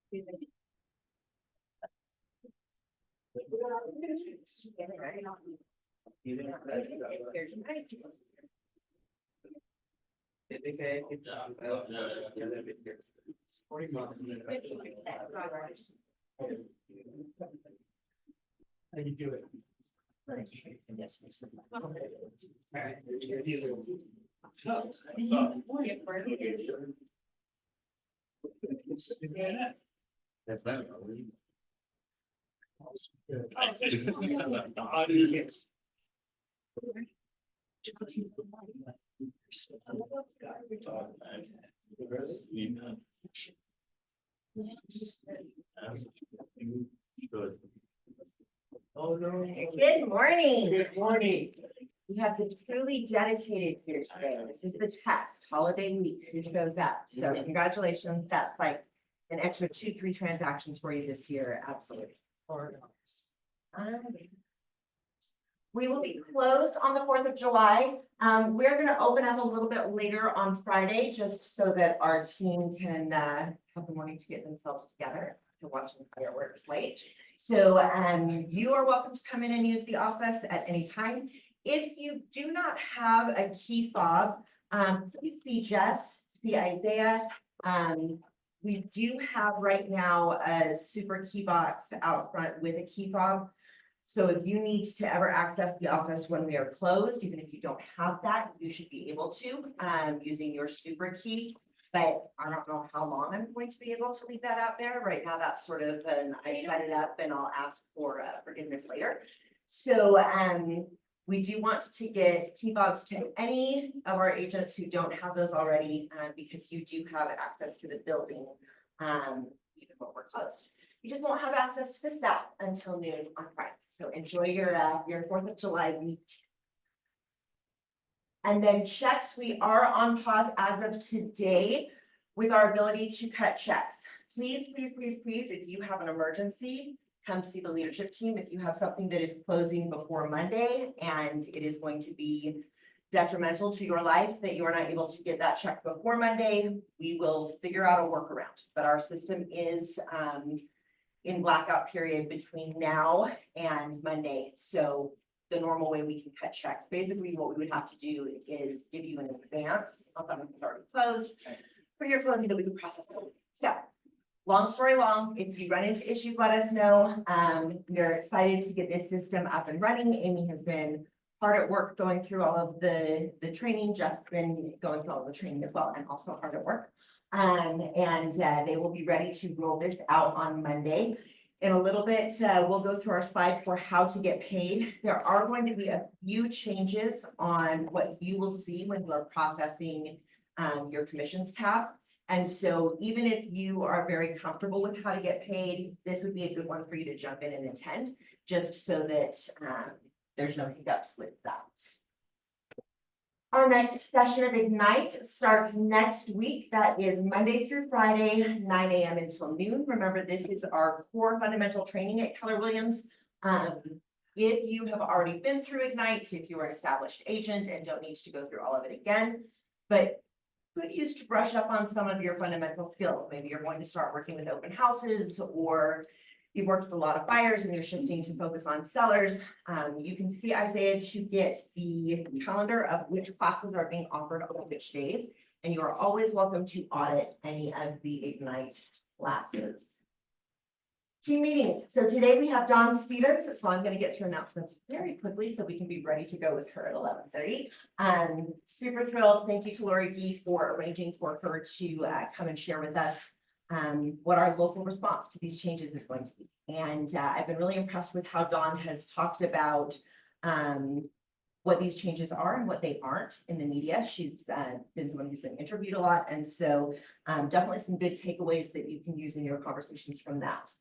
How you do it? What's up? What's up? Oh, no. Good morning. Good morning. We have the truly dedicated here today. This is the test, holiday week, who shows up? So congratulations, that's like an extra 2-3 transactions for you this year, absolutely. We will be closed on the 4th of July. We're gonna open up a little bit later on Friday, just so that our team can have the morning to get themselves together to watching fireworks late. So you are welcome to come in and use the office at any time. If you do not have a key fob, please see Jess, see Isaiah. We do have right now a super key box out front with a key fob. So if you need to ever access the office when we are closed, even if you don't have that, you should be able to using your super key. But I don't know how long I'm going to be able to leave that out there. Right now, that's sort of I set it up and I'll ask for forgiveness later. So we do want to get key fobs to any of our agents who don't have those already, because you do have access to the building even when we're closed. You just won't have access to the staff until noon on Friday. So enjoy your 4th of July week. And then checks, we are on pause as of today with our ability to cut checks. Please, please, please, please, if you have an emergency, come see the leadership team. If you have something that is closing before Monday and it is going to be detrimental to your life that you are not able to get that check before Monday, we will figure out a workaround. But our system is in blackout period between now and Monday. So the normal way we can cut checks, basically what we would have to do is give you an advance of them that's already closed for your closing that we can process it. So long story long, if you run into issues, let us know. We're excited to get this system up and running. Amy has been hard at work going through all of the training, Jeff's been going through all of the training as well, and also hard at work. They will be ready to roll this out on Monday. In a little bit, we'll go through our slide for how to get paid. There are going to be a few changes on what you will see when you are processing your commissions tab. And so even if you are very comfortable with how to get paid, this would be a good one for you to jump in and attend, just so that there's no hiccups with that. Our next session of Ignite starts next week. That is Monday through Friday, 9 a.m. until noon. Remember, this is our core fundamental training at Keller Williams. If you have already been through Ignite, if you're an established agent and don't need to go through all of it again, but could use to brush up on some of your fundamental skills. Maybe you're going to start working with open houses, or you've worked with a lot of buyers and you're shifting to focus on sellers. You can see Isaiah to get the calendar of which classes are being offered on which days, and you are always welcome to audit any of the Ignite classes. Team meetings. So today we have Dawn Stevens, so I'm going to get through announcements very quickly so we can be ready to go with her at 11:30. Super thrilled. Thank you to Lori Gee for arranging for her to come and share with us what our local response to these changes is going to be. And I've been really impressed with how Dawn has talked about what these changes are and what they aren't in the media. She's been someone who's been interviewed a lot. And so definitely some good takeaways that you can use in your conversations from that.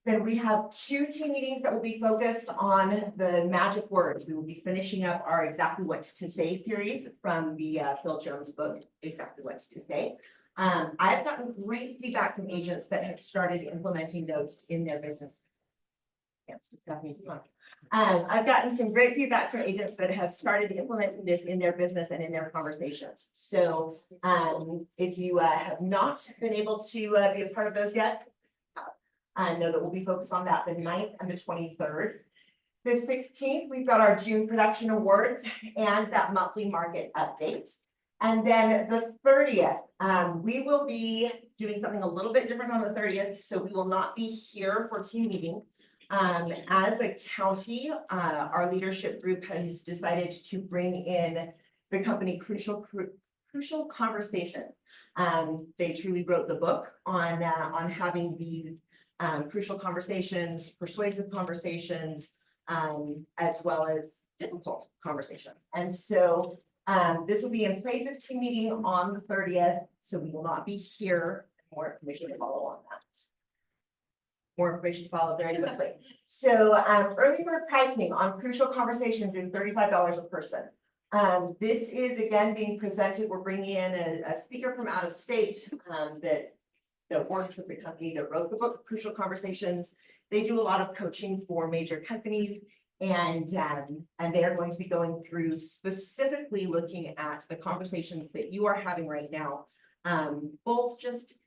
Then we have 2 team meetings that will be focused on the magic words. We will be finishing up our Exactly What to Say series from the Phil Jones book, Exactly What to Say. I've gotten great feedback from agents that have started implementing those in their business. Yes, to Stephanie's song. I've gotten some great feedback from agents that have started implementing this in their business and in their conversations. So if you have not been able to be a part of those yet, know that we'll be focused on that the 9th and the 23rd. The 16th, we've got our June production awards and that monthly market update. And then the 30th, we will be doing something a little bit different on the 30th. So we will not be here for team meeting. As a county, our leadership group has decided to bring in the company Crucial Conversations. They truly wrote the book on having these crucial conversations, persuasive conversations, as well as difficult conversations. And so this will be in place of team meeting on the 30th, so we will not be here. More information to follow on that. More information to follow very quickly. So early bird pricing on Crucial Conversations is $35 a person. This is again being presented. We're bringing in a speaker from out of state that worked with the company that wrote the book, Crucial Conversations. They do a lot of coaching for major companies, and they are going to be going through specifically looking at the conversations that you are having right now, both just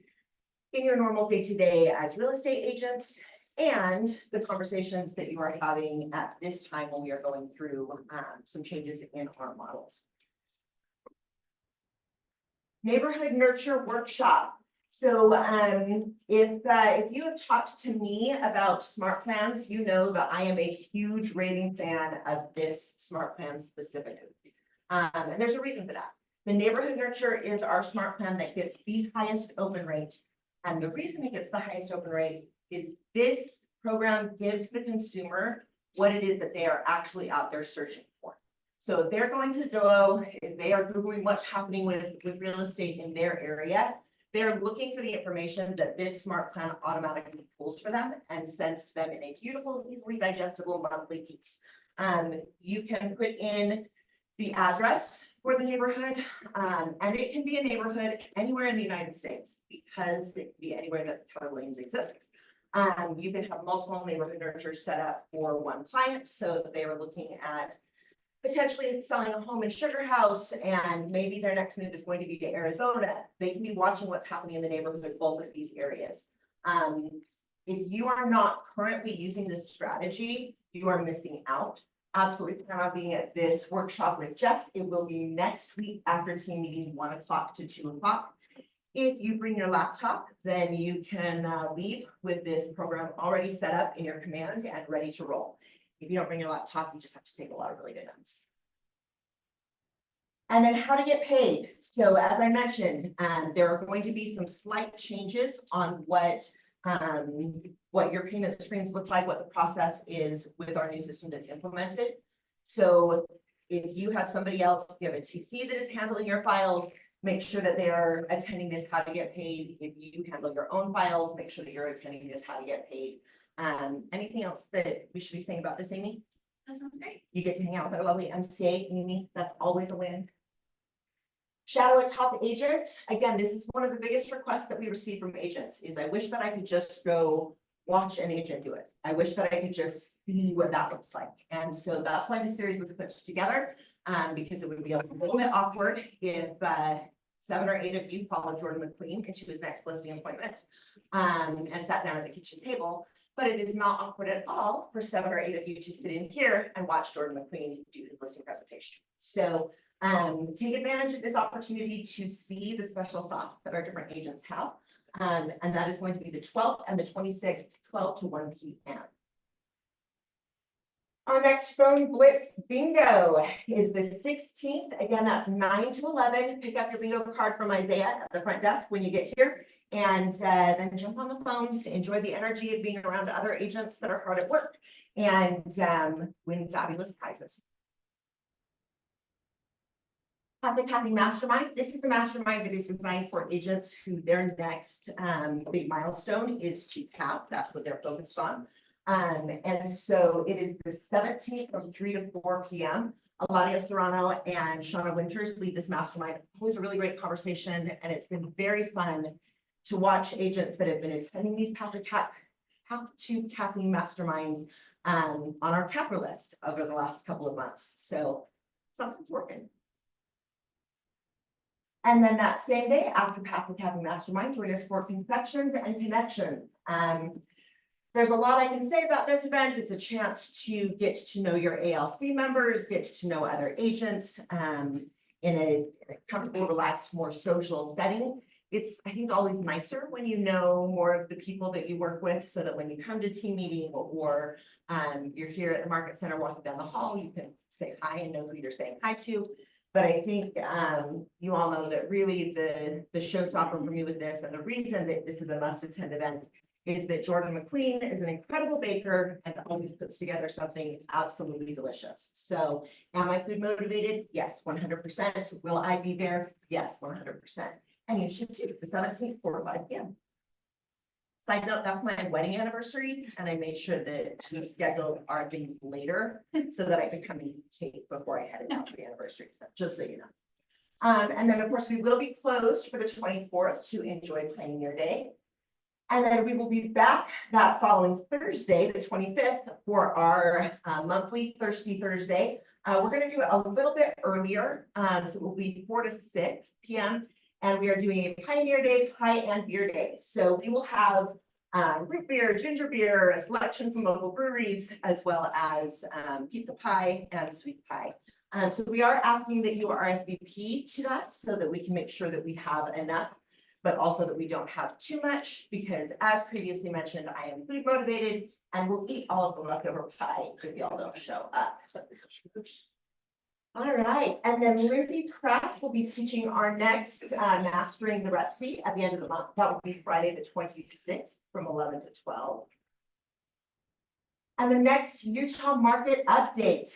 in your normal day-to-day as real estate agents and the conversations that you are having at this time when we are going through some changes in our models. Neighborhood Nurture Workshop. So if you have talked to me about smart plans, you know that I am a huge raving fan of this smart plan specifically. And there's a reason for that. The Neighborhood Nurture is our smart plan that gets the highest open rate. And the reason it gets the highest open rate is this program gives the consumer what it is that they are actually out there searching for. So if they're going to Zillow, if they are Googling what's happening with real estate in their area, they're looking for the information that this smart plan automatically pulls for them and sends to them in a beautiful, easily digestible monthly piece. You can put in the address for the neighborhood, and it can be a neighborhood anywhere in the United States because it can be anywhere that Keller Williams exists. You can have multiple neighborhood nurtures set up for one client. So if they are looking at potentially selling a home in Sugar House and maybe their next move is going to be to Arizona, they can be watching what's happening in the neighborhood, both of these areas. If you are not currently using this strategy, you are missing out. Absolutely plan on being at this workshop with Jess. It will be next week after team meeting 1 o'clock to 2 o'clock. If you bring your laptop, then you can leave with this program already set up in your command and ready to roll. If you don't bring your laptop, you just have to take a lot of really good notes. And then how to get paid. So as I mentioned, there are going to be some slight changes on what your payment streams look like, what the process is with our new system that's implemented. So if you have somebody else, if you have a TC that is handling your files, make sure that they are attending this how to get paid. If you handle your own files, make sure that you're attending this how to get paid. Anything else that we should be saying about this, Amy? That sounds great. You get to hang out with our lovely MCA, Amy. That's always a win. Shadow a top agent. Again, this is one of the biggest requests that we receive from agents is I wish that I could just go watch an agent do it. I wish that I could just see what that looks like. And so that's why the series was put together, because it would be a little bit awkward if 7 or 8 of you followed Jordan McQueen into his next listing appointment and sat down at the kitchen table. But it is not awkward at all for 7 or 8 of you to sit in here and watch Jordan McQueen do his listing presentation. So take advantage of this opportunity to see the special sauce that our different agents have. And that is going to be the 12th and the 26th, 12 to 1 p.m. Our next phone blitz bingo is the 16th. Again, that's 9 to 11. Pick up your bingo card from Isaiah at the front desk when you get here. And then jump on the phones to enjoy the energy of being around other agents that are hard at work and win fabulous prizes. Kathy Mastermind. This is the mastermind that is designed for agents who their next big milestone is to cap. That's what they're focused on. And so it is the 17th from 3 to 4 p.m. Eladia Serrano and Shauna Winters lead this mastermind. Always a really great conversation, and it's been very fun to watch agents that have been attending these Path to Capping masterminds on our capper list over the last couple of months. So something's working. And then that same day after Path to Capping Mastermind, join us for Confections and Connections. there's a lot I can say about this event. It's a chance to get to know your ALC members, get to know other agents, in a comfortable, relaxed, more social setting. It's, I think, always nicer when you know more of the people that you work with, so that when you come to team meeting or you're here at the market center walking down the hall, you can say hi and know who you're saying hi to. But I think you all know that really the showstopper for me with this, and the reason that this is a must-attend event, is that Jordan McQueen is an incredible baker and always puts together something absolutely delicious. So am I food motivated? Yes, 100%. Will I be there? Yes, 100%. And you should too, the 17th, 4 to 5 p.m. Side note, that's my wedding anniversary, and I made sure that we scheduled our things later so that I could come and eat cake before I headed out for the anniversary, so just so you know. And then, of course, we will be closed for the 24th to enjoy Pioneer Day. And then we will be back that following Thursday, the 25th, for our monthly Thirsty Thursday. We're going to do it a little bit earlier, so it will be 4 to 6 p.m. And we are doing a Pioneer Day pie and beer day. So we will have root beer, ginger beer, a selection from local breweries, as well as pizza pie and sweet pie. So we are asking that you RSVP to that so that we can make sure that we have enough, but also that we don't have too much, because as previously mentioned, I am food motivated and will eat all of the leftover pie if y'all don't show up. All right, and then Lindsay Pratt will be teaching our next Mastering the Repsy at the end of the month. That will be Friday the 26th from 11 to 12. And the next Utah Market Update.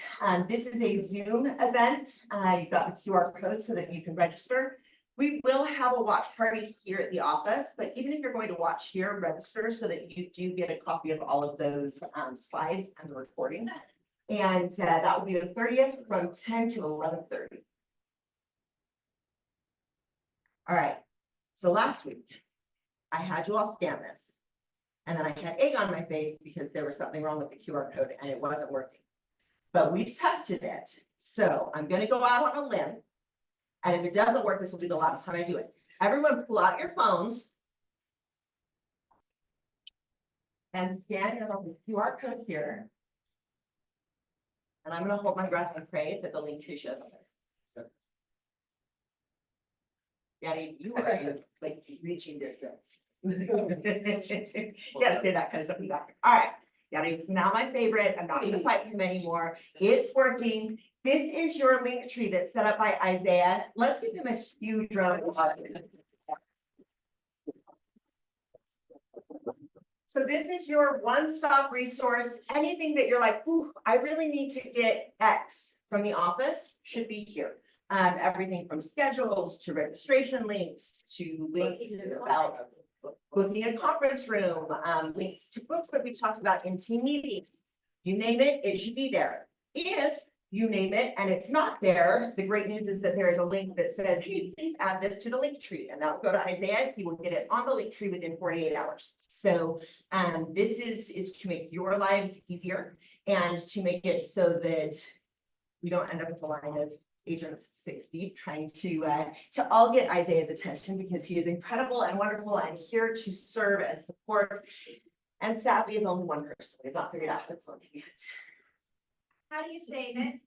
This is a Zoom event. You've got the QR code so that you can register. We will have a watch party here at the office, but even if you're going to watch here, register so that you do get a copy of all of those slides and the recording. And that will be the 30th from 10 to 11:30. All right, so last week I had you all scan this, and then I had egg on my face because there was something wrong with the QR code and it wasn't working. But we've tested it, so I'm going to go out on a limb. And if it doesn't work, this will be the last time I do it. Everyone pull out your phones and scan your QR code here. And I'm gonna hold my breath and pray that the link tree shows up there. Daddy, you are in like reaching distance. You gotta say that kind of stuff back. All right, Daddy is now my favorite. I'm not gonna fight him anymore. It's working. This is your link tree that's set up by Isaiah. Let's give him a huge round of applause. So this is your one-stop resource. Anything that you're like, ooh, I really need to get X from the office should be here. Everything from schedules to registration links to links about booking a conference room, links to books that we talked about in team meeting. You name it, it should be there. If you name it and it's not there, the great news is that there is a link that says, hey, please add this to the link tree, and that'll go to Isaiah. He will get it on the link tree within 48 hours. So this is to make your lives easier and to make it so that we don't end up with a line of agents 6 deep trying to all get Isaiah's attention, because he is incredible and wonderful and here to serve and support. And sadly, is only one person. We've not figured out how to clone him yet. How do you save it?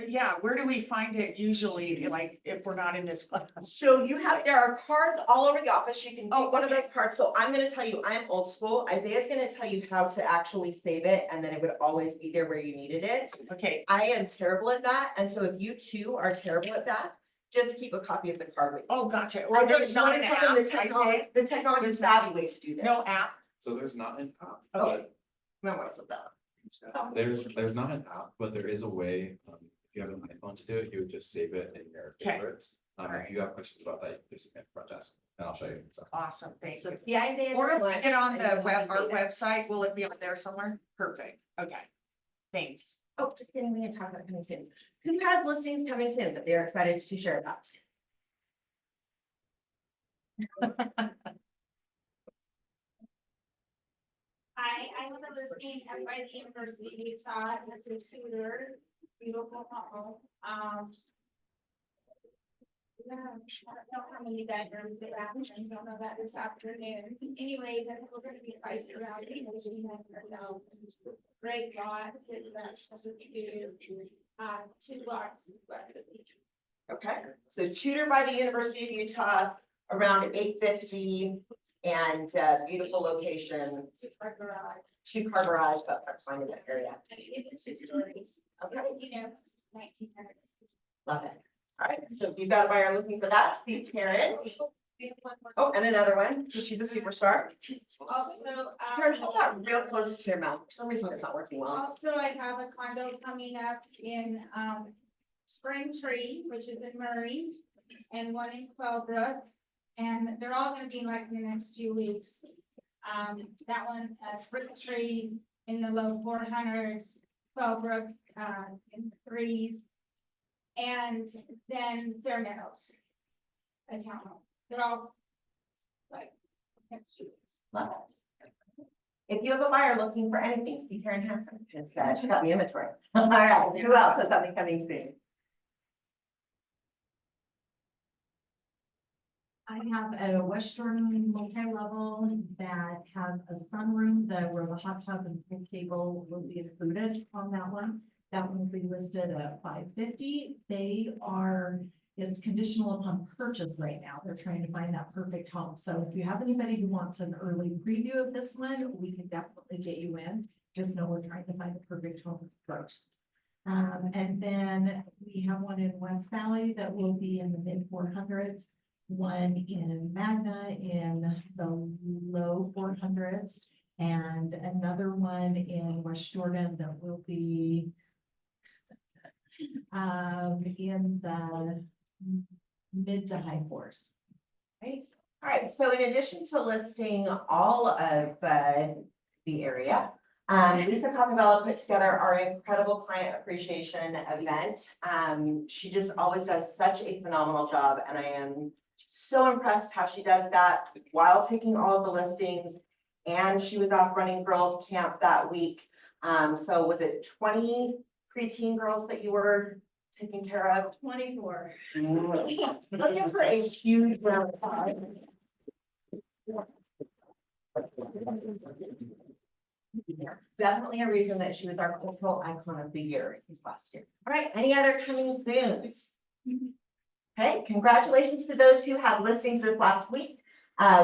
Yeah, where do we find it usually, like, if we're not in this class? So there are cards all over the office. You can take one of those cards. So I'm gonna tell you, I'm old school. Isaiah's gonna tell you how to actually save it, and then it would always be there where you needed it. Okay, I am terrible at that, and so if you too are terrible at that, just keep a copy of the card with you. oh, gotcha. Or Isaiah, there's you wanna not an tell them app, the technology savvy way to do this. no app? So there's not an app, Okay. but No, what's with that? there's not an app, but there is a way, if you have an iPhone to do it, you would just save it in your Okay. favorites. If you have questions about that, you just hit front desk and I'll show you. So Awesome, thank So you. yeah, Isaiah. Or if we much. get on I the know how web, to our say that. website, will it be on there somewhere? Perfect, okay. Thanks. Oh, just kidding, we can talk about coming soon. Who has listings coming soon that they're excited to share about? I have a listing at by the University of Utah, it's a Tudor, beautiful home. Yeah, I don't know how many bedrooms or bathrooms, I don't know that this afternoon. Anyways, I think we're gonna be priced around 8,900. Great lots, that's what we do, 2 lots west of each. Okay, so tutor by the University of Utah, around 850, and beautiful location, 2-car garage, 2-car garage, but hard to find in that area. and it's 2 stories, Okay, 1900s. love it. All right, so if you've got a buyer looking for that, see Karen. We have one more. Oh, and another one, she's a superstar. Also, Karen, hold that real close to your mouth. For some reason, it's not working well. Also, I have a condo coming up in, Spring Tree, which is in Murray, and one in Quellbrook. And they're all gonna be like in the next few weeks. That one, Spring Tree in the low 400s, Quellbrook, in the 3s. And then Fair Meadows. A town home, they're all like next few weeks. Love it. If you have a buyer looking for anything, see Karen Hansen. She got the inventory. All right, who else has something coming soon? I have a West Jordan multi-level that has a sunroom, where the hot tub and pool table will be included on that one. That one will be listed at $550. It's conditional upon purchase right now. They're trying to find that perfect home. So if you have anybody who wants an early preview of this one, we can definitely get you in. Just know we're trying to find the perfect home first. And then we have one in West Valley that will be in the mid 400s. One in Magna in the low 400s, and another one in West Jordan that will be in the mid to high 4s. Right. All right, so in addition to listing all of the area, Lisa Capabella put together our incredible client appreciation event. She just always does such a phenomenal job, and I am so impressed how she does that while taking all of the listings. And she was off running girls camp that week. So was it 20 preteen girls that you were taking care of? 24. Let's give her a huge round of applause. Definitely a reason that she was our cultural icon of the year this last year. All right, any other coming soon? Okay, congratulations to those who had listings this last week.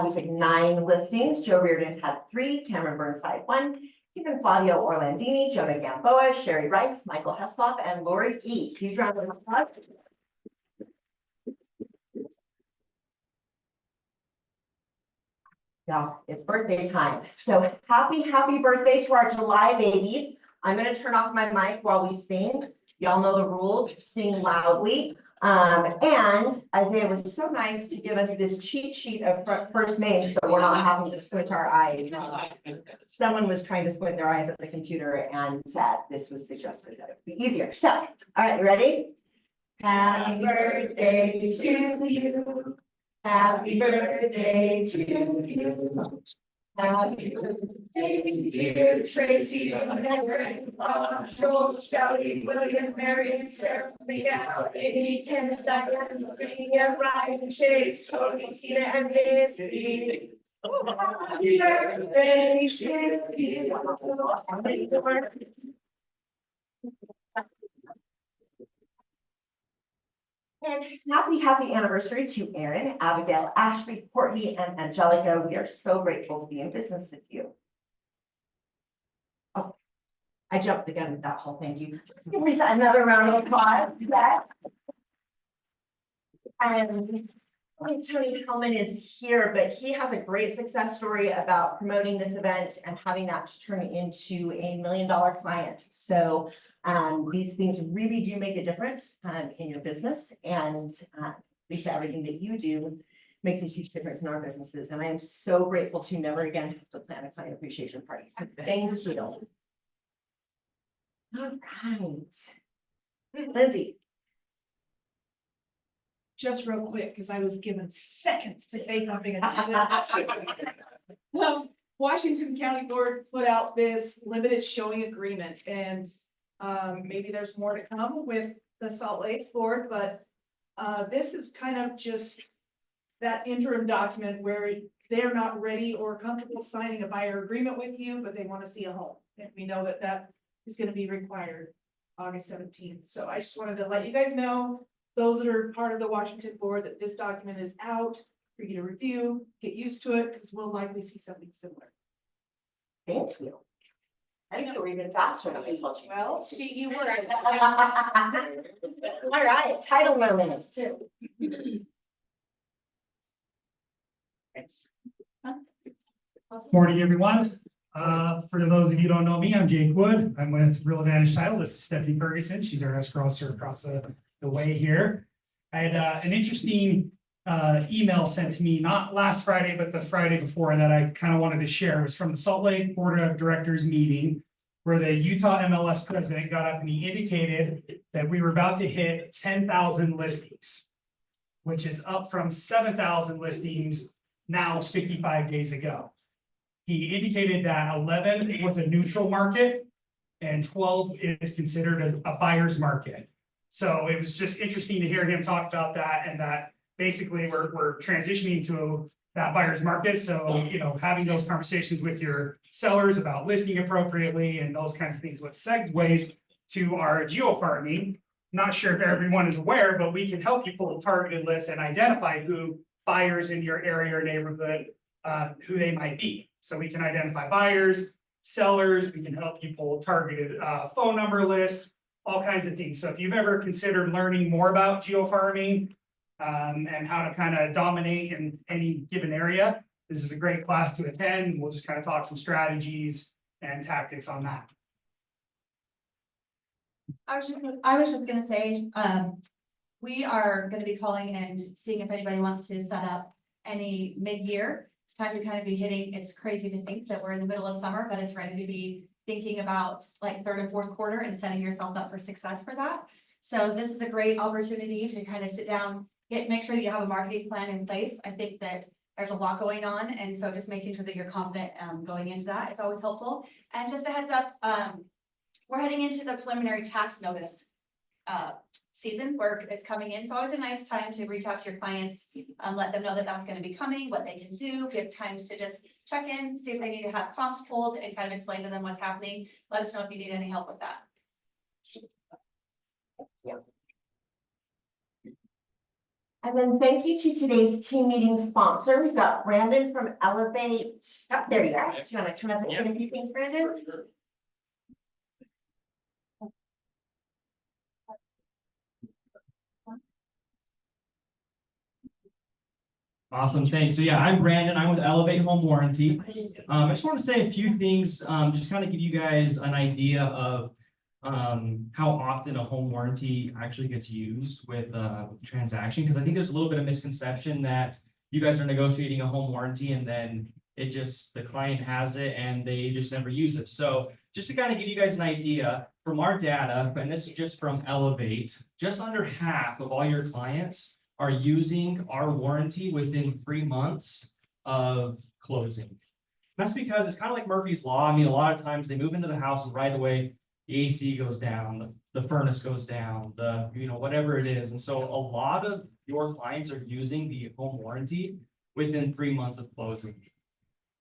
We took 9 listings. Joe Reardon had 3, Cameron Burnside 1, Stephen Flavio Orlandini, Jonah Gamboa, Sherry Rice, Michael Heslop, and Lori E. Huge round of applause. Yeah, it's birthday time. So happy birthday to our July babies. I'm gonna turn off my mic while we sing. Y'all know the rules, sing loudly. And Isaiah was so nice to give us this cheat sheet of first names, so we're not having to squint our eyes. Someone was trying to squint their eyes at the computer, and this was suggested that it would be easier. So, all right, you ready? Happy birthday to you. Happy birthday to you. Happy birthday, dear Tracy, Joel, Shelley, William, Mary, Sarah, Miguel, Amy, Ken, Diane, Maria, Ryan, Chase, Tony, Tina, and Misty. Happy birthday to you. Happy birthday. And happy anniversary to Erin, Abigail, Ashley, Courtney, and Angelica. We are so grateful to be in business with you. Oh, I jumped the gun with that whole thank you. Give me another round of applause. Yes. And Tony Hellman is here, but he has a great success story about promoting this event and having that turn into a $1 million client. So these things really do make a difference in your business, and Lisa, everything that you do makes a huge difference in our businesses. And I am so grateful to never again have to plan a client appreciation party. So thank you. All right. Lindsay. Just real quick, because I was given seconds to say something. Washington County Board put out this limited showing agreement, and maybe there's more to come with the Salt Lake Board, but This is kind of just that interim document where they're not ready or comfortable signing a buyer agreement with you, but they want to see a home. And we know that that is gonna be required August 17th. So I just wanted to let you guys know, those that are part of the Washington board, that this document is out for you to review, get used to it, because we'll likely see something similar. Thank you. I think you were even faster than I told you. Well, You were. All right, title moment. Thanks. Morning, everyone. For those of you who don't know me, I'm Jake Wood. I'm with Real Advantage Title. This is Stephanie Ferguson. She's our escrower across the way here. I had an interesting email sent to me, not last Friday, but the Friday before, that I kind of wanted to share. It was from the Salt Lake Board of Directors meeting, where the Utah MLS president got up and he indicated that we were about to hit 10,000 listings, which is up from 7,000 listings now 55 days ago. He indicated that 11 was a neutral market and 12 is considered as a buyer's market. So it was just interesting to hear him talk about that, and that basically we're transitioning to that buyer's market. So, you know, having those conversations with your sellers about listing appropriately and those kinds of things, what segues to our geo-farming. Not sure if everyone is aware, but we can help you pull a targeted list and identify who buyers in your area or neighborhood, who they might be. So we can identify buyers, sellers, we can help you pull targeted phone number lists, all kinds of things. So if you've ever considered learning more about geofarming and how to kind of dominate in any given area, this is a great class to attend. We'll just kind of talk some strategies and tactics on that. I was just gonna say, we are gonna be calling and seeing if anybody wants to set up any mid-year. It's time to kind of be hitting, it's crazy to think that we're in the middle of summer, but it's ready to be thinking about like third and fourth quarter and setting yourself up for success for that. So this is a great opportunity to kind of sit down, make sure that you have a marketing plan in place. I think that there's a lot going on, and so just making sure that you're confident going into that is always helpful. And just a heads up, we're heading into the preliminary tax notice season where it's coming in. It's always a nice time to reach out to your clients, let them know that that's going to be coming, what they can do, give times to just check in, see if they need to have comps pulled, and kind of explain to them what's happening. Let us know if you need any help with that. And then thank you to today's team meeting sponsor. We've got Brandon from Elevate. Oh, there you are. Do you want to come up and say a few things, Brandon? Awesome, thanks. So yeah, I'm Brandon. I'm with Elevate Home Warranty. I just want to say a few things, just kind of give you guys an idea of how often a home warranty actually gets used with the transaction, because I think there's a little bit of misconception that you guys are negotiating a home warranty and then it just, the client has it and they just never use it. So just to kind of give you guys an idea from our data, and this is just from Elevate, just under half of all your clients are using our warranty within 3 months of closing. That's because it's kind of like Murphy's Law. I mean, a lot of times they move into the house and right away, the AC goes down, the furnace goes down, whatever it is. And so a lot of your clients are using the home warranty within 3 months of closing.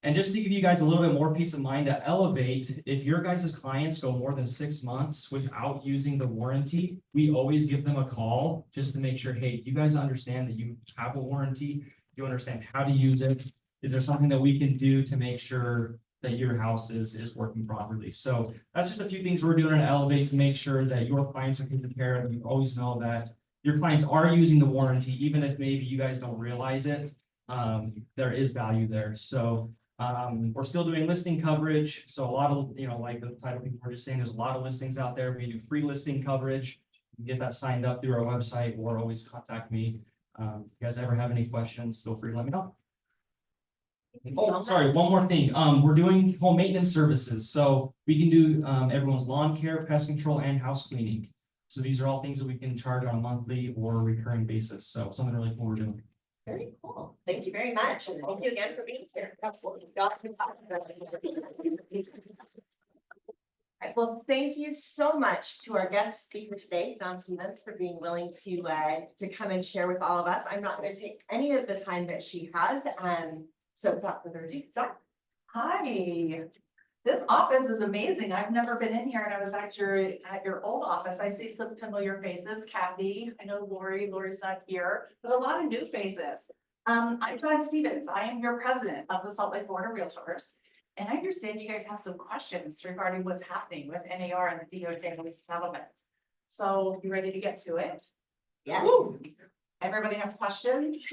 And just to give you guys a little bit more peace of mind, at Elevate, if your guys' clients go more than 6 months without using the warranty, we always give them a call just to make sure, hey, you guys understand that you have a warranty, you understand how to use it. Is there something that we can do to make sure that your house is working properly? So that's just a few things we're doing at Elevate to make sure that your clients are taken care of. You always know that your clients are using the warranty, even if maybe you guys don't realize it. There is value there. So we're still doing listing coverage. So a lot of, like the title people were just saying, there's a lot of listings out there. We do free listing coverage. You can get that signed up through our website or always contact me. If you guys ever have any questions, feel free to let me know. Oh, sorry, one more thing. We're doing home maintenance services. So we can do everyone's lawn care, pest control, and house cleaning. So these are all things that we can charge on a monthly or recurring basis. So something really cool we're doing. Very cool. Thank you very much. And thank you again for being here. That's what we've got to talk about. Right. right, well, thank you so much to our guest speaker today, Don Stevens, for being willing to come and share with all of us. I'm not gonna take any of the time that she has, so without further ado, Don. Hi, this office is amazing. I've never been in here and I was at your old office. I see some familiar faces, Kathy, I know Lori's not here, but a lot of new faces. I'm Dawn Stevens. I am your president of the Salt Lake Board of Realtors. And I understand you guys have some questions regarding what's happening with NAR and the DOJ settlement. So you ready to get to it? Yes. Woo. Everybody have questions?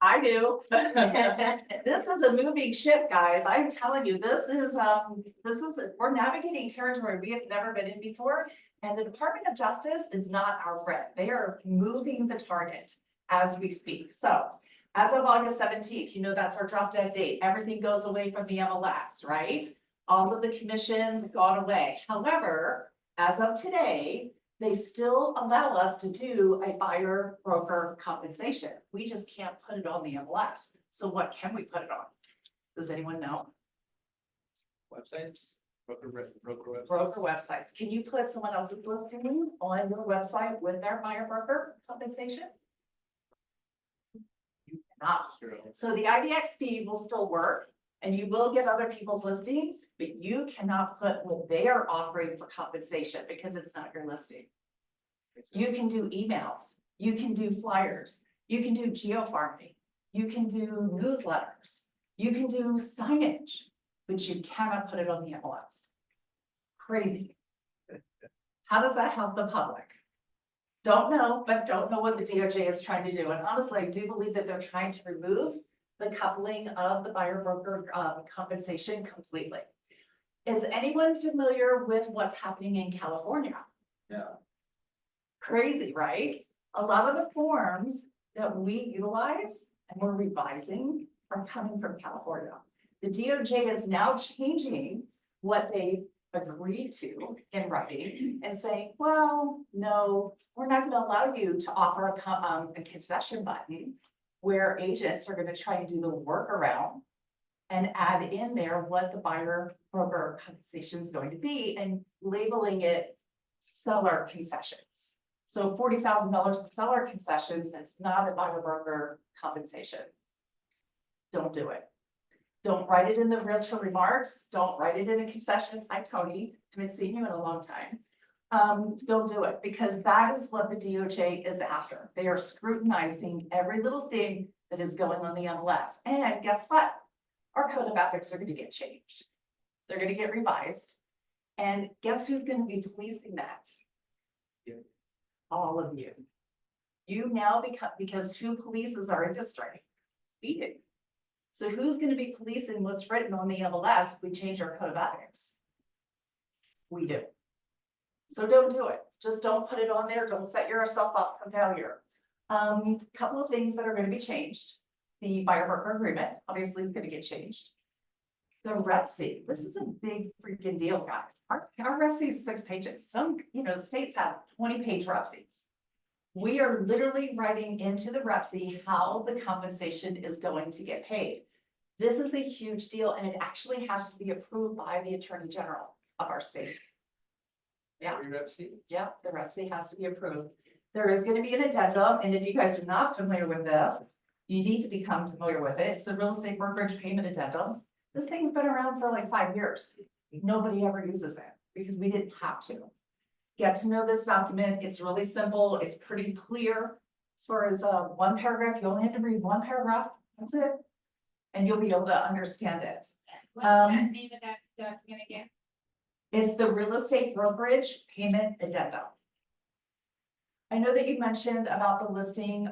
I do. This is a moving ship, guys. I'm telling you, this is, we're navigating territory we have never been in before. And the Department of Justice is not our friend. They are moving the target as we speak. So as of August 17th, you know, that's our drop dead date. Everything goes away from the MLS, right? All of the commissions have gone away. However, as of today, they still allow us to do a buyer broker compensation. We just can't put it on the MLS. So what can we put it on? Does anyone know? Websites, broker websites. Broker websites. Can you put someone else's listing on your website with their buyer broker compensation? You cannot. So the IDX feed will still work and you will get other people's listings, but you cannot put what they are offering for compensation because it's not your listing. You can do emails, you can do flyers, you can do geofarming, you can do newsletters, you can do signage, but you cannot put it on the MLS. Crazy. How does that help the public? Don't know, but don't know what the DOJ is trying to do. And honestly, I do believe that they're trying to remove the coupling of the buyer broker compensation completely. Is anyone familiar with what's happening in California? Yeah. Crazy, right? A lot of the forms that we utilize and we're revising are coming from California. The DOJ is now changing what they agreed to in writing and saying, well, no, we're not gonna allow you to offer a concession button where agents are gonna try and do the workaround and add in there what the buyer broker compensation is going to be and labeling it seller concessions. So $40,000 seller concessions, that's not a buyer broker compensation. Don't do it. Don't write it in the realtor remarks. Don't write it in a concession. Hi, Tony. Haven't seen you in a long time. Don't do it because that is what the DOJ is after. They are scrutinizing every little thing that is going on the MLS. And guess what? Our code of ethics are going to get changed. They're going to get revised. And guess who's going to be policing that? You. All of you. You now become, because who polices our industry? We do. So who's going to be policing what's written on the MLS if we change our code of ethics? We do. So don't do it. Just don't put it on there. Don't set yourself up for failure. Couple of things that are going to be changed. The buyer broker agreement obviously is going to get changed. The REPC, this is a big freaking deal, guys. Our REPC is 6 pages. Some, states have 20-page REPCs. We are literally writing into the REPC how the compensation is going to get paid. This is a huge deal and it actually has to be approved by the Attorney General of our state. Yeah. Yeah, the REPC has to be approved. There is going to be an addendum, and if you guys are not familiar with this, you need to become familiar with it. It's the real estate brokerage payment addendum. This thing's been around for like 5 years. Nobody ever uses it because we didn't have to. Get to know this document. It's really simple. It's pretty clear. As far as one paragraph, you only have to read one paragraph. That's it. And you'll be able to understand it. What's that name of that document again? It's the real estate brokerage payment addendum. I know that you mentioned about the listing,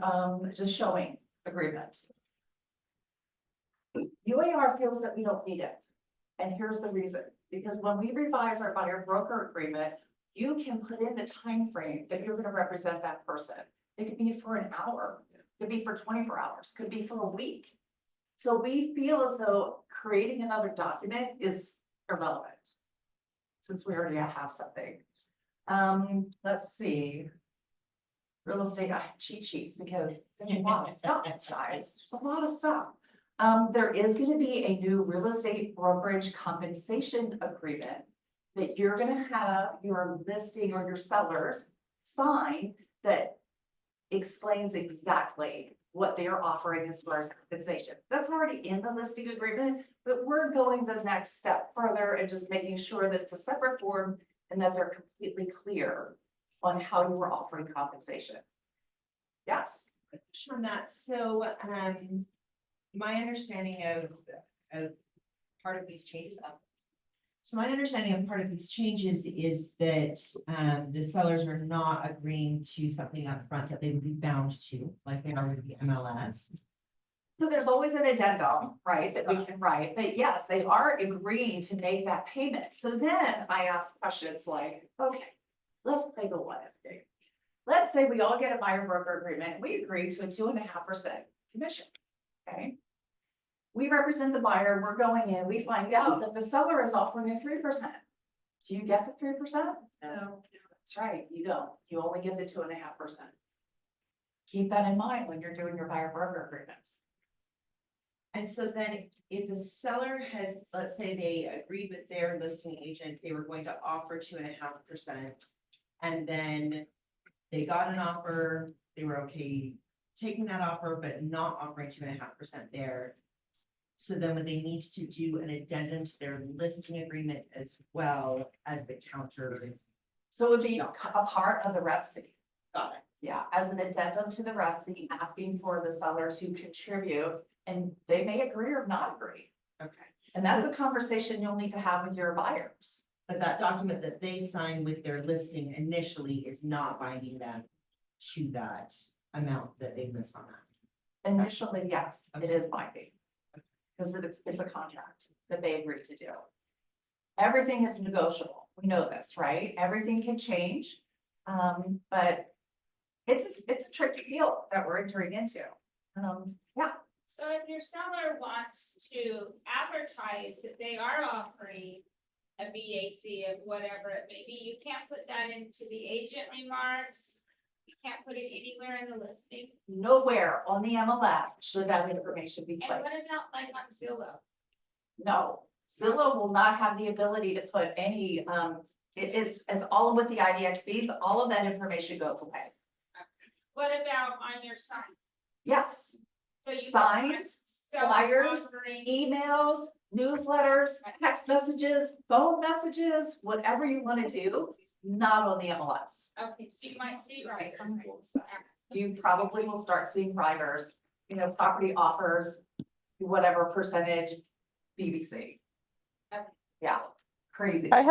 just showing agreement. UAR feels that we don't need it. And here's the reason, because when we revise our buyer broker agreement, you can put in the time frame that you're going to represent that person. It could be for an hour, could be for 24 hours, could be for a week. So we feel as though creating another document is irrelevant, since we already have something. Let's see. Real estate cheat sheets, because there's a lot of stuff, guys. There's a lot of stuff. There is going to be a new real estate brokerage compensation agreement that you're gonna have your listing or your sellers sign that explains exactly what they're offering as far as compensation. That's already in the listing agreement, but we're going the next step further and just making sure that it's a separate form and that they're completely clear on how you are offering compensation. Yes. Sure, Matt. So, my understanding of part of these changes. So my understanding of part of these changes is that, the sellers are not agreeing to something up front that they would be bound to, like they are with the MLS. So there's always an addendum, right, that we can write, but yes, they are agreeing to make that payment. So then I ask questions like, okay, let's play the what if game. Let's say we all get a buyer broker agreement, we agree to a 2.5% commission, okay? We represent the buyer, we're going in, we find out that the seller is offering a 3%. Do you get the 3%? No, that's right, you don't, you only get the 2.5%. Keep that in mind when you're doing your buyer broker agreements. And so then if the seller had, let's say they agreed with their listing agent, they were going to offer 2.5%. And then they got an offer, they were okay taking that offer, but not offering 2.5% there. So then would they need to do an addendum to their listing agreement as well as the counter? So it would be a part of the rep fee. Got it. Yeah, as an addendum to the rep fee, asking for the seller to contribute, and they may agree or not agree. Okay. And that's a conversation you'll need to have with your buyers. But that document that they sign with their listing initially is not binding them to that amount that they list on that. Initially, yes, it is binding. Because it's a contract that they agreed to do. Everything is negotiable. We know this, right? Everything can change. But it's a tricky field that we're entering into. Yeah. So if your seller wants to advertise that they are offering a BAC of whatever it may be, you can't put that into the agent remarks. You can't put it anywhere in the listing. Nowhere on the MLS should that information be And placed. what is not like on Zillow? No, Zillow will not have the ability to put any, it's all with the IDX fees, all of that information goes away. What about on your site? Yes, So you. Signs, flyers, emails, newsletters, text messages, phone messages, whatever you want to do, not on the MLS. Okay, so you might see, right? You probably will start seeing riders, property offers, whatever percentage BBC. Yeah, crazy. I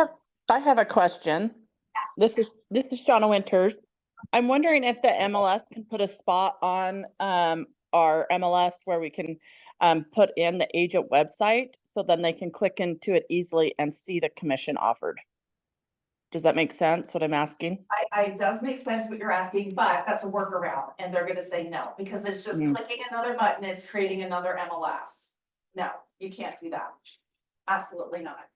have a question. Yes. This is Shauna Winters. I'm wondering if the MLS can put a spot on our MLS where we can put in the agent website, so then they can click into it easily and see the commission offered. Does that make sense, what I'm asking? It does make sense what you're asking, but that's a workaround, and they're gonna say no, because it's just clicking another button, it's creating another MLS. No, you can't do that. Absolutely not.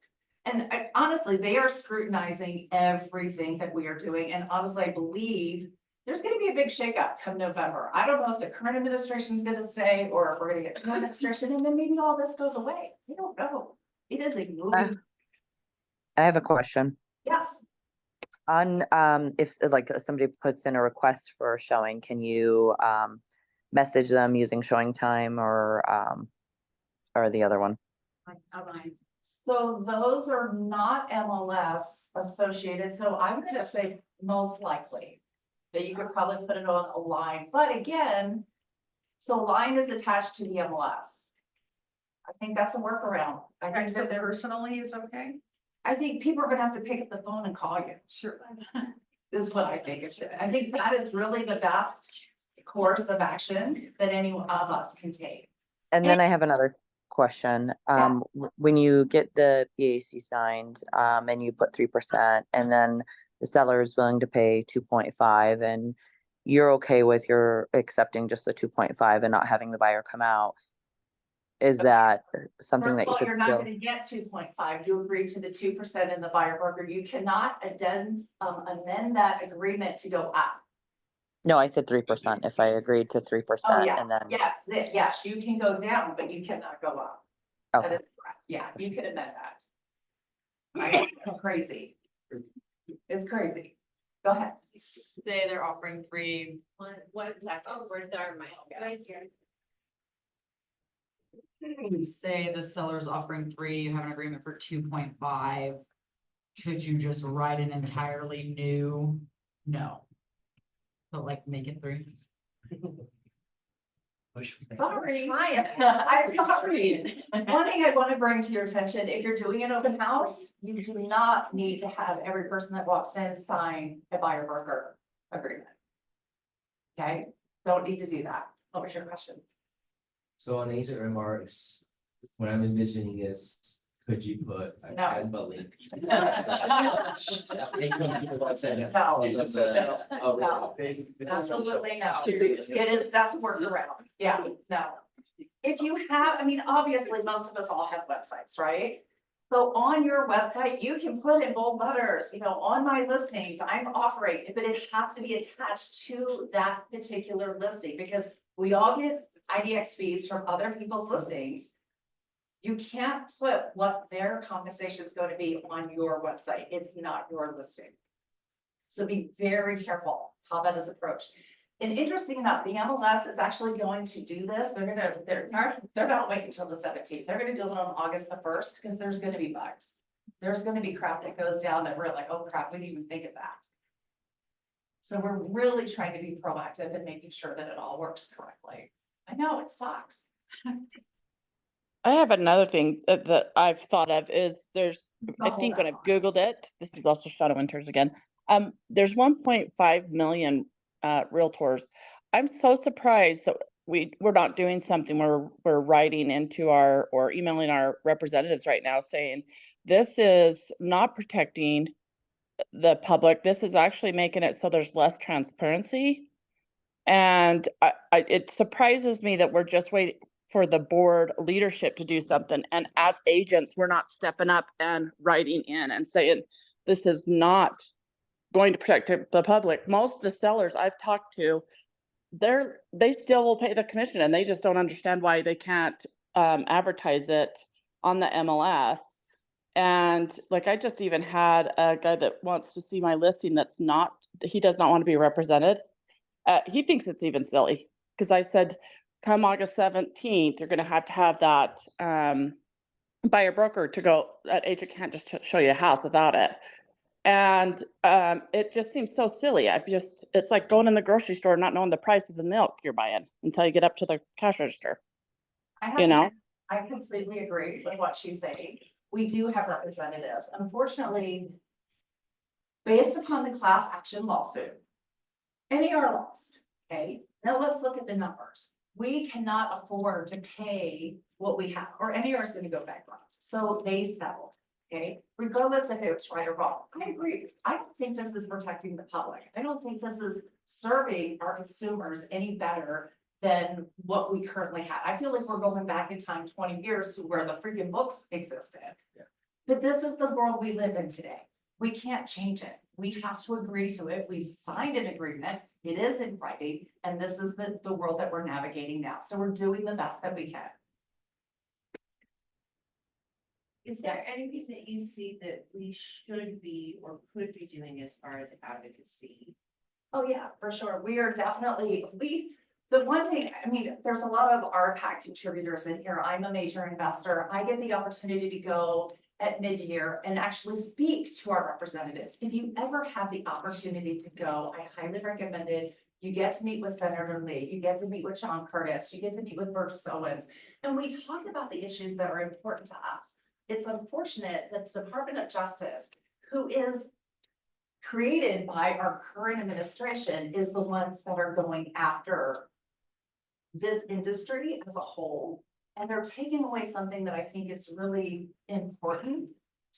And honestly, they are scrutinizing everything that we are doing, and honestly, I believe there's gonna be a big shakeup come November. I don't know if the current administration is gonna stay, or if we're gonna get a new administration, and then maybe all this goes away. We don't know. It is a moving. I have a question. Yes. On, if like somebody puts in a request for a showing, can you, message them using showing time or the other one? So those are not MLS associated, so I'm gonna say most likely that you could probably put it on a line, but again, so line is attached to the MLS. I think that's a workaround. I think So that there, personally is okay? I think people are gonna have to pick up the phone and call you, Sure. is what I think. I think that is really the best course of action that any of us can take. And then I have another question. When you get the BAC signed, and you put 3%, and then the seller is willing to pay 2.5, and you're okay with your accepting just the 2.5 and not having the buyer come out, is that something First that of you all, could you're not still? gonna get 2.5, you agree to the 2% in the buyer broker, you cannot amend that agreement to go up. No, I said 3%. If I agreed to 3%, Oh, yeah, and then, yes, you can go down, but you cannot go up. That okay, is correct. Yeah, you can amend that. Right? Crazy. It's crazy. Go ahead. Say they're offering 3. What exactly? Oh, where's our mail? Right here. Say the seller's offering 3, you have an agreement for 2.5. Could you just write an entirely new? No. But like make it 3. Sorry. I'm sorry. One thing I want to bring to your attention, if you're doing an open house, you do not need to have every person that walks in sign a buyer broker agreement. Okay, don't need to do that. What was your question? So on agent remarks, what I'm envisioning is, could you put a No. Canva link? No. Absolutely no. It is, that's a workaround. Yeah, no. If you have, I mean, obviously, most of us all have websites, right? So on your website, you can put in bold letters, you know, on my listings, I'm offering, but it has to be attached to that particular listing because we all get IDX feeds from other people's listings. You can't put what their compensation is going to be on your website. It's not your listing. So be very careful how that is approached. And interesting enough, the MLS is actually going to do this. They're not waiting until the 17th. They're gonna do it on August the 1st because there's gonna be bugs. There's gonna be crap that goes down that we're like, oh crap, we didn't even think of that. So we're really trying to be proactive and making sure that it all works correctly. I know it sucks. I have another thing that I've thought of is I Double think when that I've Googled it, this is also Shadow Winters again. There's 1.5 million realtors. I'm so surprised that we're not doing something where we're writing into or emailing our representatives right now saying, this is not protecting the public. This is actually making it so there's less transparency. And it surprises me that we're just waiting for the board leadership to do something. And as agents, we're not stepping up and writing in and saying, this is not going to protect the public. Most of the sellers I've talked to, they still will pay the commission and they just don't understand why they can't advertise it on the MLS. And like, I just even had a guy that wants to see my listing he does not want to be represented. He thinks it's even silly because I said, come August 17th, you're going to have that buyer broker to go, that agent can't just show you a house without it. And it just seems so silly. It's like going in the grocery store and not knowing the price of the milk you're buying until you get up to the cash register. I completely agree with what she's saying. We do have representatives. Unfortunately, based upon the class action lawsuit, any are lost, okay? Now let's look at the numbers. We cannot afford to pay what we have, or NAR is gonna go bankrupt. So they settled, okay? Regardless if it's right or wrong. I agree. I don't think this is protecting the public. I don't think this is serving our consumers any better than what we currently have. I feel like we're going back in time 20 years to where the freaking books existed. Yeah. But this is the world we live in today. We can't change it. We have to agree to it. We've signed an agreement. It is in writing, and this is the world that we're navigating now. So we're doing the best that we can. Is there Yes. any reason that you see that we should be or could be doing as far as advocacy? Oh, yeah, for sure. We are definitely, the one thing, I mean, there's a lot of RPAC contributors in here. I'm a major investor. I get the opportunity to go at mid-year and actually speak to our representatives. If you ever have the opportunity to go, I highly recommend it. You get to meet with Senator Lee, you get to meet with John Curtis, you get to meet with Burgess Owens, and we talk about the issues that are important to us. It's unfortunate that the Department of Justice, who is created by our current administration, is the ones that are going after this industry as a whole. And they're taking away something that I think is really important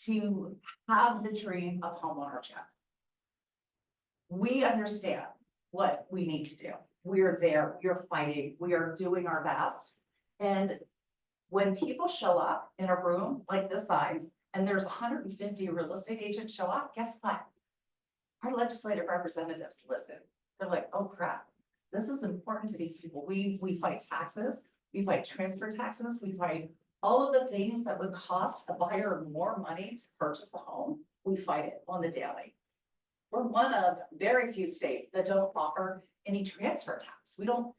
to have the dream of homeownership. We understand what we need to do. We're there, we're fighting, we are doing our best. And when people show up in a room like this size, and there's 150 real estate agents show up, guess what? Our legislative representatives listen. They're like, oh crap, this is important to these people. We fight taxes, we fight transfer taxes, we fight All of the things that would cost a buyer more money to purchase a home, we fight it on the daily. We're one of very few states that don't offer any transfer tax. We don't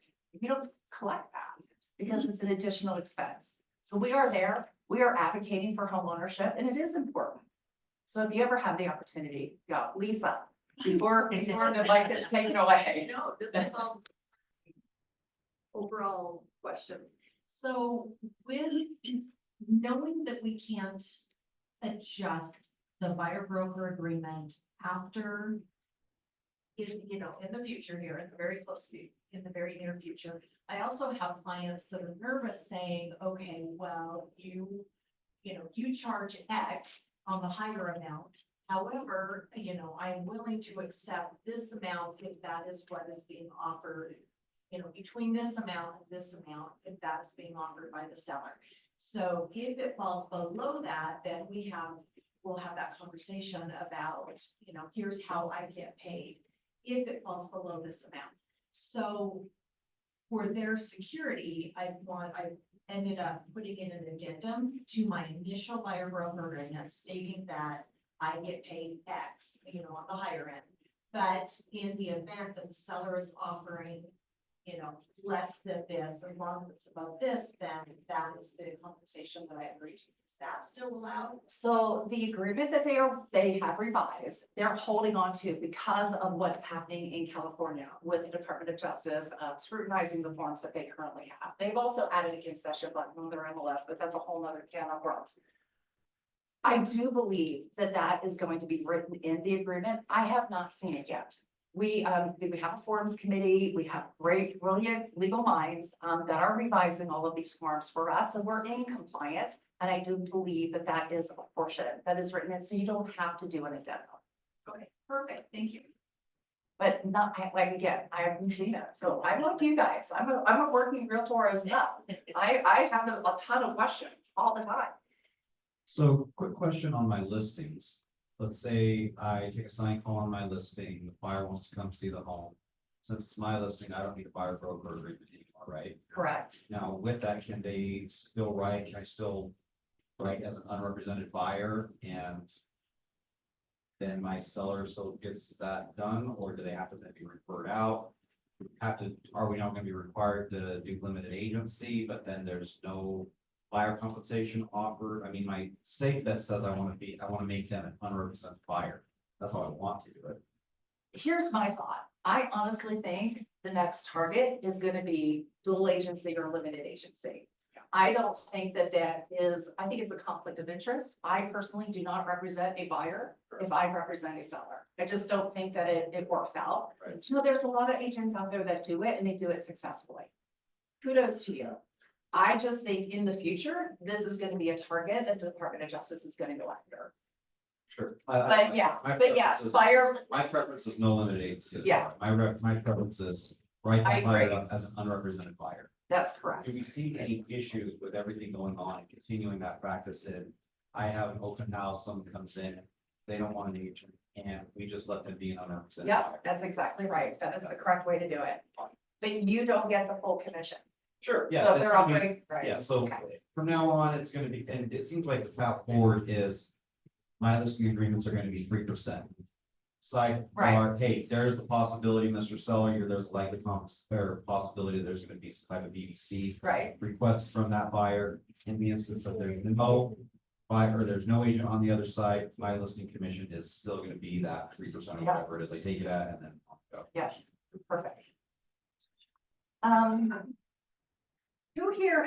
collect that because it's an additional expense. So we are there, we are advocating for home ownership, and it is important. So if you ever have the opportunity, go, Lisa, before the mic is taken away. No, this is all overall question. So with knowing that we can't adjust the buyer broker agreement after in the future here, in the very in the very near future, I also have clients that are nervous saying, okay, well, you charge X on the higher amount. However, I'm willing to accept this amount if that is what is being offered, between this amount and this amount, if that is being offered by the seller. So if it falls below that, then we'll have that conversation about, here's how I get paid if it falls below this amount. So for their security, I ended up putting in an addendum to my initial buyer broker agreement stating that I get paid X, on the higher end. But in the event that the seller is offering, less than this, as long as it's above this, then that is the compensation that I agree to. Is that still allowed? So the agreement that they have revised, they're holding on to because of what's happening in California with the Department of Justice, scrutinizing the forms that they currently have. They've also added a concession button on their MLS, but that's a whole nother can of worms. I do believe that that is going to be written in the agreement. I have not seen it yet. We have a forms committee, we have great, brilliant legal minds that are revising all of these forms for us, and we're in compliance. And I do believe that that is a portion that is written in, so you don't have to do an addendum. Okay, perfect, thank you. But not, like, again, I haven't seen it, so I'm like you guys, I'm a working realtor as well. I have a ton of questions all the time. So quick question on my listings. Let's say I take a sign call on my listing, the buyer wants to come see the home. Since it's my listing, I don't need a buyer broker agreement anymore, right? Correct. Now with that, can I still write as an unrepresented buyer and then my seller still gets that done, or do they have to then be referred out? Are we now gonna be required to do limited agency, but then there's no buyer compensation offered? I mean, my safe bet says I want to make them an unrepresented buyer. That's how I want to do it. Here's my thought. I honestly think the next target is gonna be dual agency or limited agency. I don't think that I think it's a conflict of interest. I personally do not represent a buyer if I represent a seller. I just don't think that it works out. Right. There's a lot of agents out there that do it and they do it successfully. Kudos to you. I just think in the future, this is gonna be a target that the Department of Justice is gonna go after. Sure. But yes, My preference is no limited agency. as Yeah. well. My preference is write I that buyer agree. up as an unrepresented buyer. That's correct. Do we see any issues with everything going on and continuing that practice in? I have an open house, someone comes in, they don't want an agent, and we just let them be an unrepresented buyer. Yep, that's exactly right. That is the correct way to do it. But you don't get the full commission. Sure, yeah. So if that's they're gonna be- offering, right? Yeah, so Okay. from now on, it's gonna be, and it seems like the path forward is my listing agreements are gonna be 3%. Sidebar, hey, there's the possibility, Mr. Seller, there's a likely possibility there's gonna be some type of BBC Right, request from that buyer. In the instance that there's no buyer, or there's no agent on the other side, my listing commission is still gonna be that 3% or Yeah. whatever it is I take it at, and then I'll go. yeah, perfect. Who here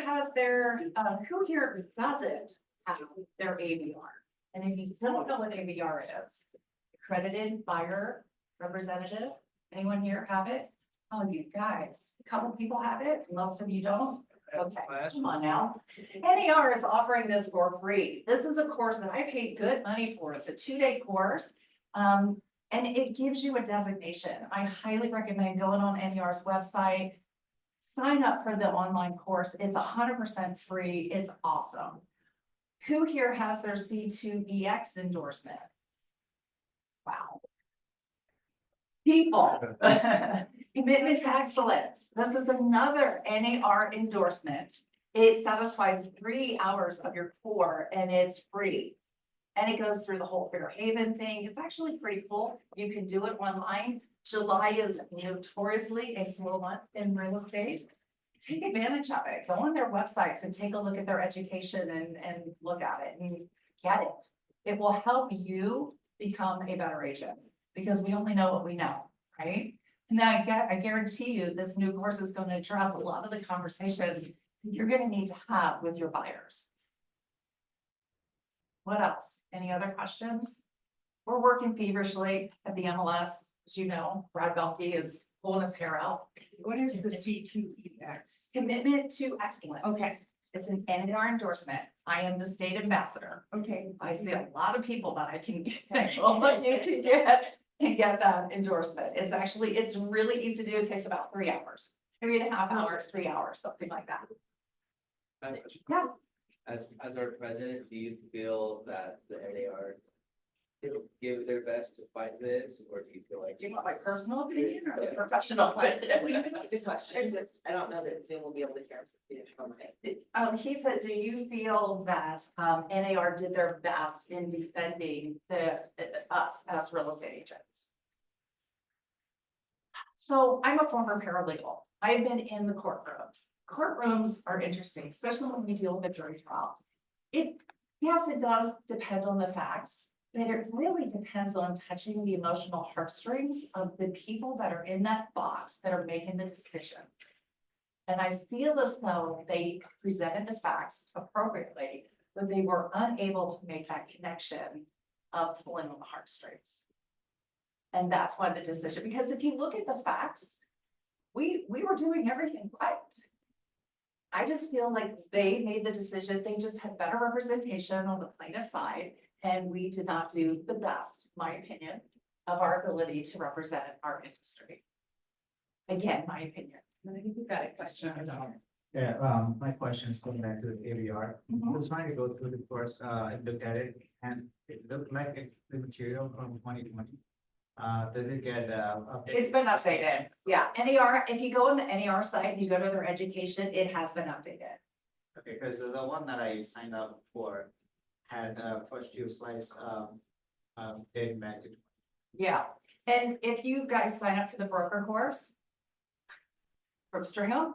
doesn't have their ABR? And if you don't know what ABR is, accredited buyer representative, anyone here have it? Oh, you guys, a couple people have it, most of you don't. Okay, come on now. NAR is offering this for free. This is a course that I paid good money for. It's a 2-day course. And it gives you a designation. I highly recommend going on NAR's website. Sign up for the online course. It's 100% free. It's awesome. Who here has their C2EX endorsement? Wow. People. Commitment to excellence. This is another NAR endorsement. It satisfies 3 hours of your core and it's free. And it goes through the whole Fairhaven thing. It's actually pretty cool. You can do it online. July is notoriously a slow month in real estate. Take advantage of it. Go on their websites and take a look at their education and look at it and get it. It will help you become a better agent because we only know what we know, right? And I guarantee you, this new course is going to address a lot of the conversations you're gonna need to have with your buyers. What else? Any other questions? We're working feverishly at the MLS. As you know, Brad Belke is pulling his hair out. What is the C2EX? Commitment to excellence. Okay. It's an NAR endorsement. I am the state ambassador. Okay. I see a lot of people that I can get, all that you can get and get that endorsement. It's really easy to do. It takes about 3 hours, 3.5 hours, 3 hours, something like that. I have a question. Yeah. As our president, do you feel that the NARs give their best to fight this, or do you feel like? Do you want my personal opinion or the professional? The question, I don't know that Zoom will be able to hear us. He said, do you feel that, NAR did their best in defending us as real estate agents? So I'm a former paralegal. I've been in the courtrooms. Courtrooms are interesting, especially when we deal with a jury trial. Yes, it does depend on the facts, but it really depends on touching the emotional heartstrings of the people that are in that box that are making the decision. And I feel as though they presented the facts appropriately, but they were unable to make that connection of pulling on the heartstrings. And that's why the decision, because if you look at the facts, we were doing everything right. I just feel like they made the decision, they just had better representation on the plaintiff side, and we did not do the best, my opinion, of our ability to represent our industry. Again, my opinion. I think we've got a question. Yeah, my question is going back to the AVR. Mhm. Just trying to go through the course, I looked at it and it looked like it's the material from 2020. Does it get updated? It's been updated, yeah, NAR, if you go on the NAR site and you go to their education, it has been updated. Okay, because the one that I signed up for had first few slides dating back to. Yeah, and if you guys sign up for the broker course from Stringham,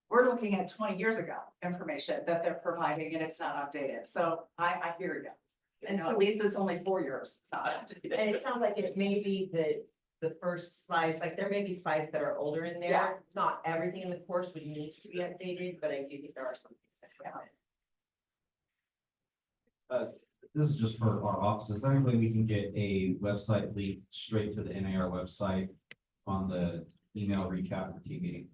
we're looking at 20 years ago information that they're providing and it's not updated. So I hear you. And And so- at least it's only 4 years, not updated. And it sounds like it may be the first slides, like there may be slides that are older in Yeah. there. Not everything in the course would need to be updated, but I do think there are some things that haven't. This is just for our office. Is there any way we can get a website link straight to the NAR website on the email recap of the meeting?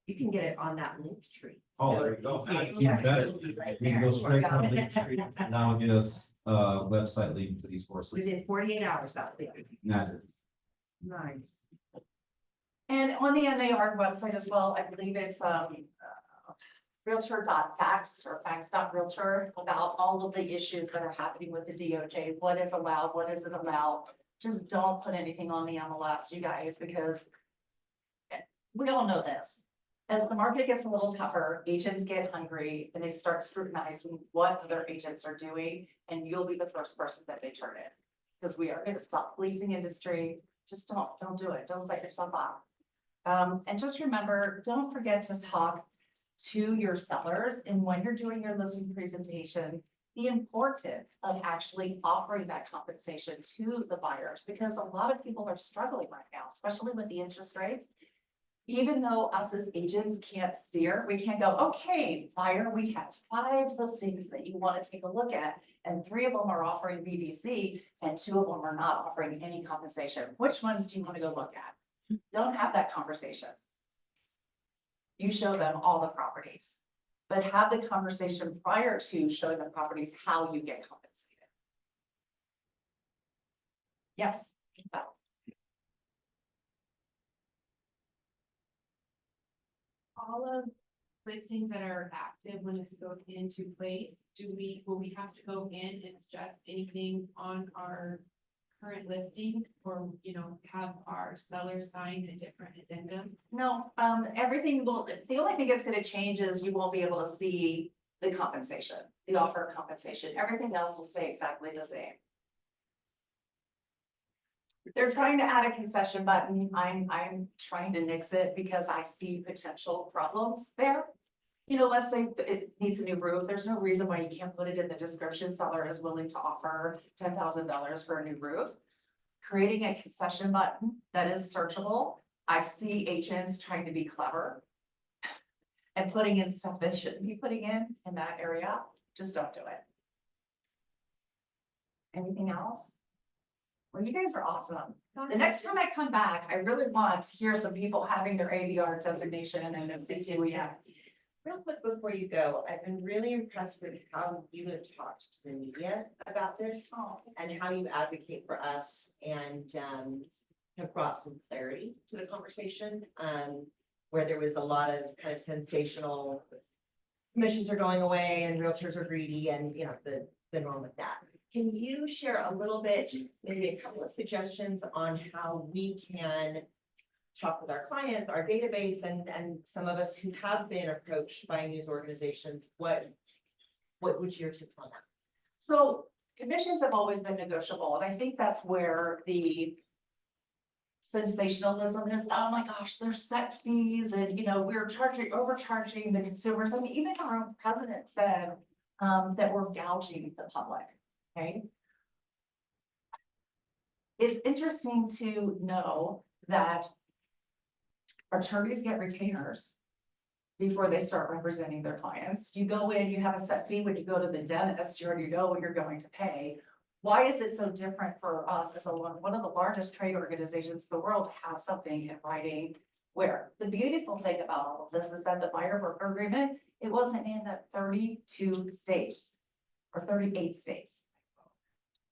You can get it on that link tree. Oh, So there you go. see it Even better. it'll be right We can there. go straight to the link tree, and that will get us website link to these courses. Within 48 hours, that'll be. Magic. Nice. And on the NAR website as well, I believe it's realtor.facts or facts.realtor about all of the issues that are happening with the DOJ, what is allowed, what isn't allowed. Just don't put anything on the MLS, you guys, because we all know this. As the market gets a little tougher, agents get hungry and they start scrutinizing what other agents are doing, and you'll be the first person that they turn in. Because we are gonna stop policing industry. Just don't do it. Don't set yourself up. And just remember, don't forget to talk to your sellers, and when you're doing your listing presentation, the importance of actually offering that compensation to the buyers, because a lot of people are struggling right now, especially with the interest rates. Even though us as agents can't steer, we can't go, okay, buyer, we have 5 listings that you want to take a look at, and 3 of them are offering BBC and 2 of them are not offering any compensation. Which ones do you want to go look at? Don't have that conversation. You show them all the properties, but have the conversation prior to showing the properties how you get compensated. Yes. All of listings that are active when this goes into place, will we have to go in and adjust anything on our current listing or, have our sellers sign a different addendum? No, everything will, the only thing that's gonna change is you won't be able to see the compensation, the offer of compensation. Everything else will stay exactly the same. They're trying to add a concession button. I'm trying to nix it because I see potential problems there. Let's say it needs a new roof. There's no reason why you can't put it in the description. Seller is willing to offer $10,000 for a new roof. Creating a concession button that is searchable. I see agents trying to be clever and putting in stuff that shouldn't be putting in that area. Just don't do it. Anything else? Well, you guys are awesome. The next time I come back, I really want to hear some people having their ABR designation and then the CTOEX. Real quick before you go, I've been really impressed with how you have talked to the media about this and how you advocate for us and have brought some clarity to the conversation. Where there was a lot of kind of sensational commissions are going away and realtors are greedy and, the norm with that. Can you share a little bit, just maybe a couple of suggestions on how we can talk with our clients, our database, and some of us who have been approached by news organizations? What would your tips on that? So commissions have always been negotiable, and I think that's where the sensationalism is, oh my gosh, there's set fees and, we're overcharging the consumers. I mean, even our own president said that we're gouging the public, okay? It's interesting to know that attorneys get retainers before they start representing their clients. You go in, you have a set fee when you go to the dentist, you already know what you're going to pay. Why is it so different for us as one of the largest trade organizations in the world to have something in writing? Where the beautiful thing about all of this is that the buyer broker agreement, it wasn't in the 32 states or 38 states.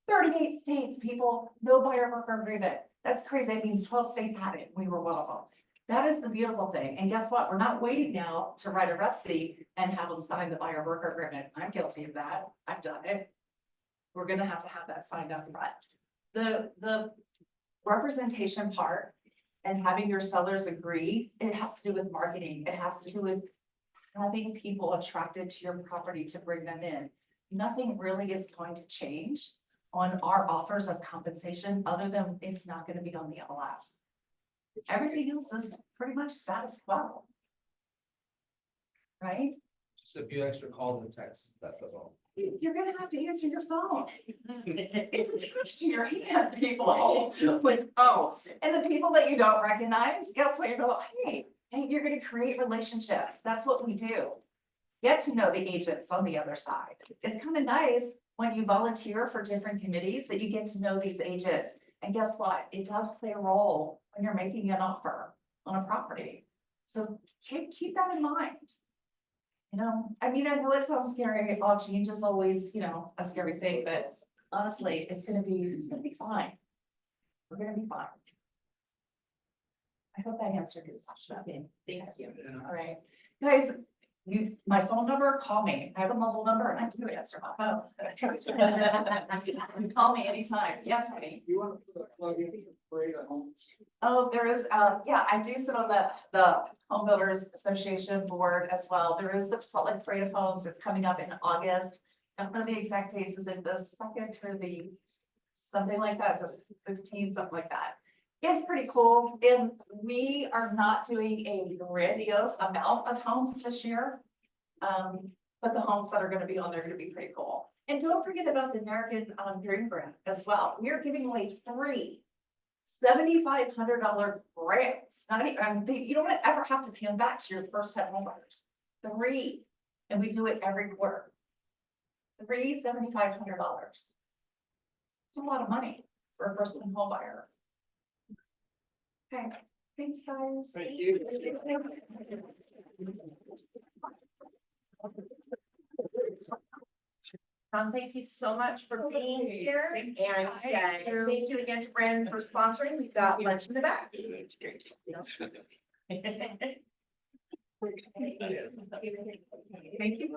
38 states, people, no buyer broker agreement. That's crazy. It means 12 states had it. We were one of them. That is the beautiful thing. And guess what? We're not waiting now to write a rep sheet and have them sign the buyer broker agreement. I'm guilty of that. I've done it. We're gonna have that signed up front. The representation part and having your sellers agree, it has to do with marketing. It has to do with having people attracted to your property to bring them in. Nothing really is going to change on our offers of compensation other than it's not gonna be on the MLS. Everything else is pretty much status quo. Right? Just a few extra calls and texts, that's all. You're gonna have to answer your phone. It's attached to your hand, people. Like, and the people that you don't recognize, guess what? You go, hey, you're gonna create relationships. That's what we do. Get to know the agents on the other side. It's kind of nice when you volunteer for different committees that you get to know these agents. And guess what? It does play a role when you're making an offer on a property. So keep that in mind. I know it sounds scary. All change is always, a scary thing, but honestly, it's gonna be fine. We're gonna be fine. I hope that answered your question. Thank you. All right, guys, my phone number, call me. I have a mobile number and I do answer my phone. Call me anytime. Yeah, Tony. You want to plug in Parade of Homes? Oh, there is, I do sit on the Home Builders Association board as well. There is the Salt Lake Parade of Homes. It's coming up in August. I don't know the exact dates. Is it the second through the, something like that, the 16th, something like that. It's pretty cool. And we are not doing a grandiose amount of homes this year. But the homes that are going to be on there are going to be pretty cool. And don't forget about the American Dream Grant as well. We are giving away 3 $7,500 grants. Not even, you don't ever have to pay them back to your first time home buyers. 3, and we do it every quarter. 3 $7,500. It's a lot of money for a first time home buyer. Okay, thanks guys. Thank you. Thank you so much for being here, and thank you again to Brandon for sponsoring. We've got lunch in the back. Thank you.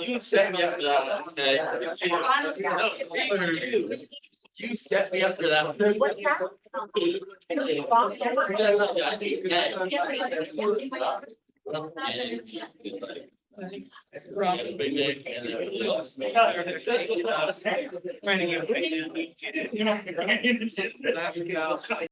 You set me up for that one, okay? You set me up for that one. What's that? Big day.